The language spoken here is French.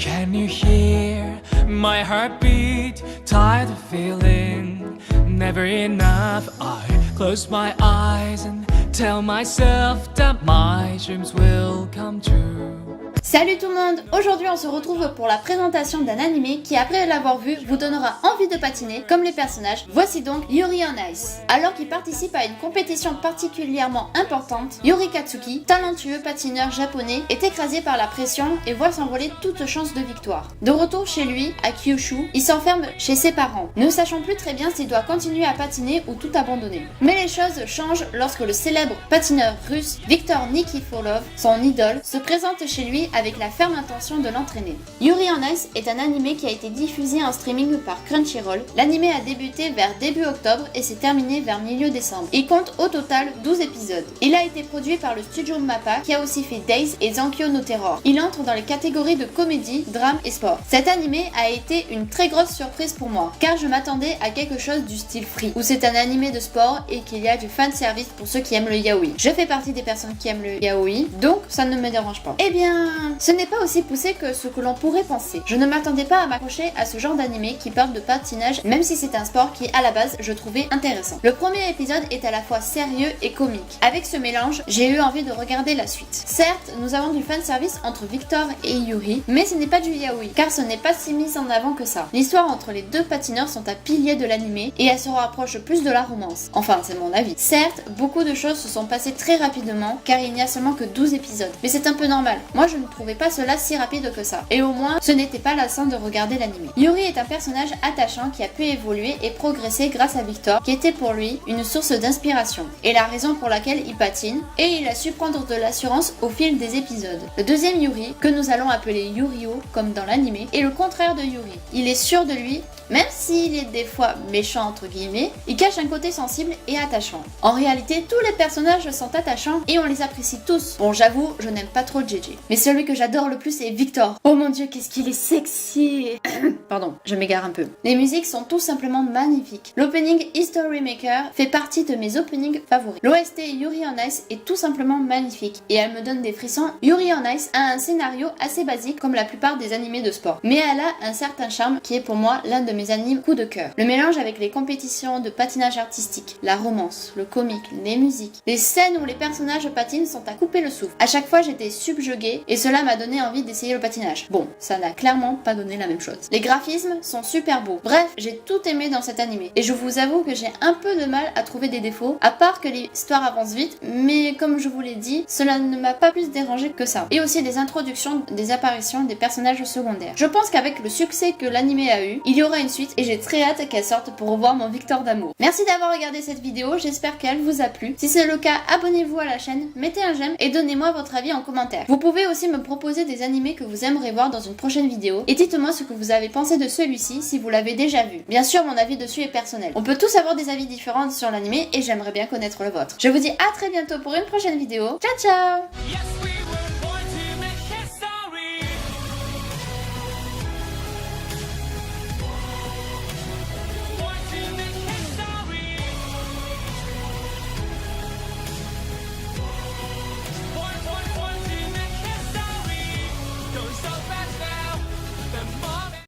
Can you hear my heartbeat? Tired of feeling never enough. I close my eyes and tell myself that my dreams will come true. Salut tout le monde! Aujourd'hui on se retrouve pour la présentation d'un animé qui après l'avoir vu vous donnera envie de patiner comme les personnages. Voici donc Yuri on Ice. Alors qu'il participe à une compétition particulièrement importante, Yuri Katsuki, talentueux patineur japonais, est écrasé par la pression et voit s'envoler toute chance de victoire. De retour chez lui, à Kyushu, il s'enferme chez ses parents, ne sachant plus très bien s'il doit continuer à patiner ou tout abandonner. Mais les choses changent lorsque le célèbre patineur russe Viktor Nikiforov, son idole, se présente chez lui avec la ferme intention de l'entraîner. Yuri on Ice est un animé qui a été diffusé en streaming par Crunchyroll. L'animé a débuté vers début octobre et s'est terminé vers milieu décembre. Il compte au total 12 épisodes. Il a été produit par le studio MAPPA qui a aussi fait Days et Zankyo no Terror. Il entre dans les catégories de comédie, drame et sport. Cet animé a été une très grosse surprise pour moi car je m'attendais à quelque chose du style Free où c'est un animé de sport et qu'il y a du fanservice pour ceux qui aiment le yaoi. Je fais partie des personnes qui aiment le yaoi donc ça ne me dérange pas. Eh bien, ce n'est pas aussi poussé que ce que l'on pourrait penser. Je ne m'attendais pas à m'accrocher à ce genre d'animé qui parle de patinage, même si c'est un sport qui, à la base, je trouvais intéressant. Le premier épisode est à la fois sérieux et comique. Avec ce mélange, j'ai eu envie de regarder la suite. Certes, nous avons du fanservice entre Victor et Yuri, mais ce n'est pas du yaoi, car ce n'est pas si mis en avant que ça. L'histoire entre les deux patineurs sont à piliers de l'animé et elle se rapproche plus de la romance. Enfin, c'est mon avis. Certes, beaucoup de choses se sont passées très rapidement, car il n'y a seulement que 12 épisodes. Mais c'est un peu normal. Moi, je ne trouvais pas cela si rapide que ça. Et au moins, ce n'était pas lassant de regarder l'anime. Yuri est un personnage attachant qui a pu évoluer et progresser grâce à Victor, qui était pour lui une source d'inspiration, et la raison pour laquelle il patine, et il a su prendre de l'assurance au fil des épisodes. Le deuxième Yuri, que nous allons appeler Yurio, comme dans l'anime, est le contraire de Yuri. Il est sûr de lui, même s'il est des fois méchant entre guillemets, il cache un côté sensible et attachant. En réalité, tous les personnages sont attachants et on les apprécie tous. Bon, j'avoue, je n'aime pas trop JJ. Mais celui que j'adore le plus est Victor. Oh mon dieu, qu'est-ce qu'il est sexy. Pardon, je m'égare un peu. Les musiques sont tout simplement magnifiques. L'opening History Maker fait partie de mes openings favoris. L'OST Yuri on Ice est tout simplement magnifique et elle me donne des frissons. Yuri on Ice a un scénario assez basique comme la plupart des animés de sport. Mais elle a un certain charme qui est pour moi l'un de mes animes coup de cœur. Le mélange avec les compétitions de patinage artistique, la romance, le comique, les musiques, les scènes où les personnages patinent sont à couper le souffle. À chaque fois j'étais subjuguée et cela m'a donné envie d'essayer le patinage. Bon, ça n'a clairement pas donné la même chose. Les graphismes sont super beaux. Bref, j'ai tout aimé dans cet animé. Et je vous avoue que j'ai un peu de mal à trouver des défauts, à part que l'histoire avance vite, mais comme je vous l'ai dit, cela ne m'a pas plus dérangé que ça. Et aussi des introductions, des apparitions des personnages secondaires. Je pense qu'avec le succès que l'animé a eu, il y aura une suite et j'ai très hâte qu'elle sorte pour revoir mon Victor d'amour. Merci d'avoir regardé cette vidéo, j'espère qu'elle vous a plu. Si c'est le cas, abonnez-vous à la chaîne, mettez un j'aime et donnez-moi votre avis en commentaire. Vous pouvez aussi me proposer des animés que vous aimeriez voir dans une prochaine vidéo et dites-moi ce que vous avez pensé de celui-ci si vous l'avez déjà vu. Bien sûr, mon avis dessus est personnel. On peut tous avoir des avis différents sur l'animé et j'aimerais bien connaître le vôtre. Je vous dis à très bientôt pour une prochaine vidéo. Ciao ciao! Yes!